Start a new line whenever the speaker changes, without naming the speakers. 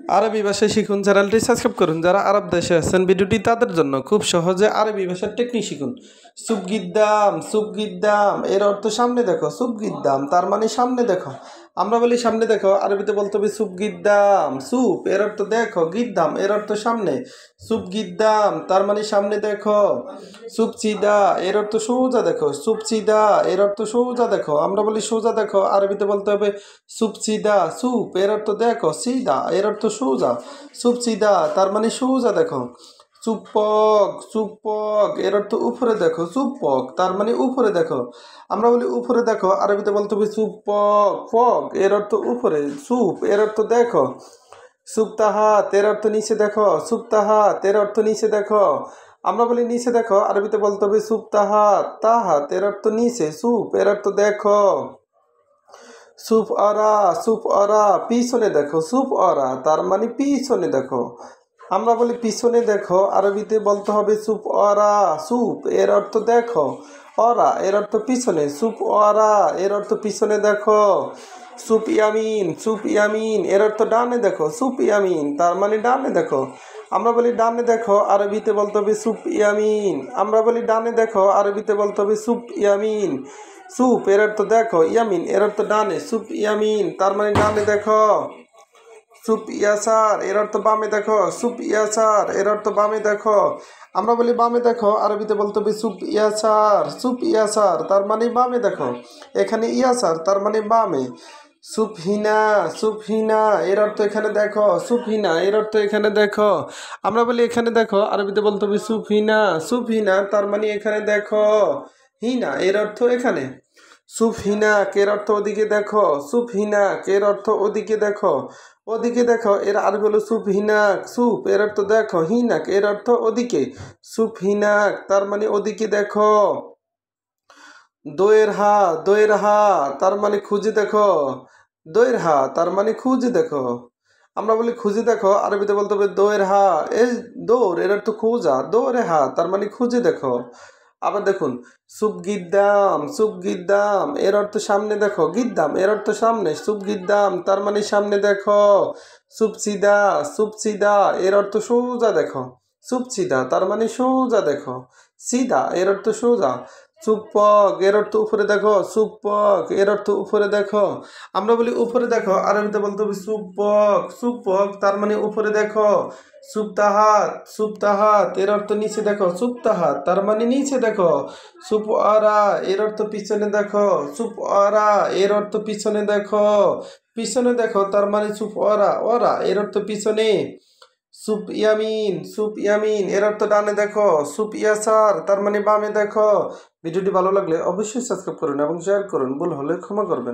আরবি ভাষা শিখুন চ্যানেলটি সাবস্ক্রাইব করুন। যারা আরব দেশে আছেন ভিডিওটি তাদের জন্য, খুব সহজে আরবি ভাষার টেকনিক শিখুন। সুবগিদ্দাম, সুবগিদ্দাম এর অর্থ সামনে দেখো। সুবগিদ্দাম তার মানে সামনে দেখো। আমরা বলি সামনে দেখো, আরবিতে বলতে হবে সুবগিদ্দাম। সুপ এর অর্থ দেখো, গিদ্দাম এর অর্থ সামনে। সুবগিদ্দাম তার মানে সামনে দেখো। সুপচিদা এর অর্থ সোজা দেখো। সুপচিদা এর অর্থ সোজা দেখো। আমরা বলি সোজা দেখো, আরবিতে বলতে হবে সুপচিদা। সুপ এর অর্থ দেখো, সিদা এর অর্থ সোজা। সুপচিদা তার মানে সোজা দেখো। চুপক, চুপক এর অর্থ উপরে দেখো। চুপক তার মানে উপরে দেখো। আমরা বলি উপরে দেখো, আরবিতে বলতে হবে চুপক। ফক এর অর্থ উপরে। সুপ এর অর্থ দেখো। সুপ্তাহাত এর অর্থ নিচে দেখো। সুপ্তাহাত এর অর্থ নিচে দেখো। আমরা বলি নিচে দেখো, আরবিতে বলতে হবে সুপ্তাহাত। তাহাত এর অর্থ নিচে। সুপ এর অর্থ দেখো। সুপ অরা, সুপ অরা পিছনে দেখো। সুপ অরা তার মানে পিছনে দেখো। আমরা বলি পিছনে দেখো, আরবিতে বলতে হবে সুপ অরা। সুপ এর অর্থ দেখো। অরা এর অর্থ পিছনে। সুপ অরা এর অর্থ পিছনে দেখো। সুপ ইয়ামিন, সুপ ইয়ামিন এর অর্থ ডানে দেখো। সুপ ইয়ামিন তার মানে ডানে দেখো। আমরা বলি ডানে দেখো, আরবিতে বলতে হবে সুপ ইয়ামিন। আমরা বলি ডানে দেখো, আরবিতে বলতে হবে সুপ ইয়ামিন। সুপ এর অর্থ দেখো, ইয়ামিন এর অর্থ ডানে। সুপ ইয়ামিন তার মানে ডানে দেখো। সুপ ইয়াসার এর অর্থ বামে দেখো। সুপ ইয়াসার এর অর্থ বামে দেখো। আমরা বলি বামে দেখো, আরবিতে বলতে হবে সুপ ইয়াসার। সুপ ইয়াসার তার মানে বামে দেখো। এখানে ইয়াসার তার মানে বামে। সুফহিনা, সুফহিনা এর অর্থ এখানে দেখো। সুফহিনা এর অর্থ এখানে দেখো। আমরা বলি এখানে দেখো, আরবিতে বলতে হবে সুফহিনা। সুফহিনা তার মানে এখানে দেখো। হিনা এর অর্থ এখানে। সুফহিনা কের অর্থ ওদিকে দেখো। সুফহিনা কের অর্থ ওদিকে দেখো। ওদিকে দেখো এর আরবি হলো সুফহিনাক। সুপ এর অর্থ দেখো। হিনাক এর অর্থ ওদিকে। সুফহিনাক তার মানে ওদিকে দেখো। দোয়ের হা, দোয়ের হা তার মানে খুঁজে দেখো। দোয়ের হা তার মানে খুঁজে দেখো। আমরা বলি খুঁজে দেখো, আরবিতে বলতে হবে দোয়ের হা। এই দৌড় এর অর্থ খোঁজা। দৌড়ে হা তার মানে খুঁজে দেখো। আবার দেখুন, সুপ গিদ্দাম, সুপ গিদ্দাম এর অর্থ সামনে দেখো। গিদ্দাম এর অর্থ সামনে। সুপ গিদ্দাম তার মানে সামনে দেখো। সুপসিদা, সুপসিদা এর অর্থ সোজা দেখো। সুপসিদা তার মানে সোজা দেখো। সিদা এর অর্থ সোজা। সুপক এর অর্থ উপরে দেখো। সুপক এর অর্থ উপরে দেখো। আমরা বলি উপরে দেখো, আরবিতে বলতে হবে সুপক। সুপক তার মানে উপরে দেখো। সুপ্তাহাত, সুপ্তাহাত এর অর্থ নিচে দেখো। সুপ্তাহাত তার মানে নিচে দেখো। সুপ আরা এর অর্থ পিছনে দেখো। সুপ আরা এর অর্থ পিছনে দেখো। পিছনে দেখো তার মানে সুপ অরা। অরা এর অর্থ পিছনে। সুপ ইয়ামিন, সুপ ইয়ামিন এর অর্থ ডানে দেখো। সুপ ইয়াসার তার মানে বামে দেখো। ভিডিওটি ভালো লাগলে অবশ্যই সাবস্ক্রাইব করুন এবং শেয়ার করুন। ভুল হলে ক্ষমা করবেন।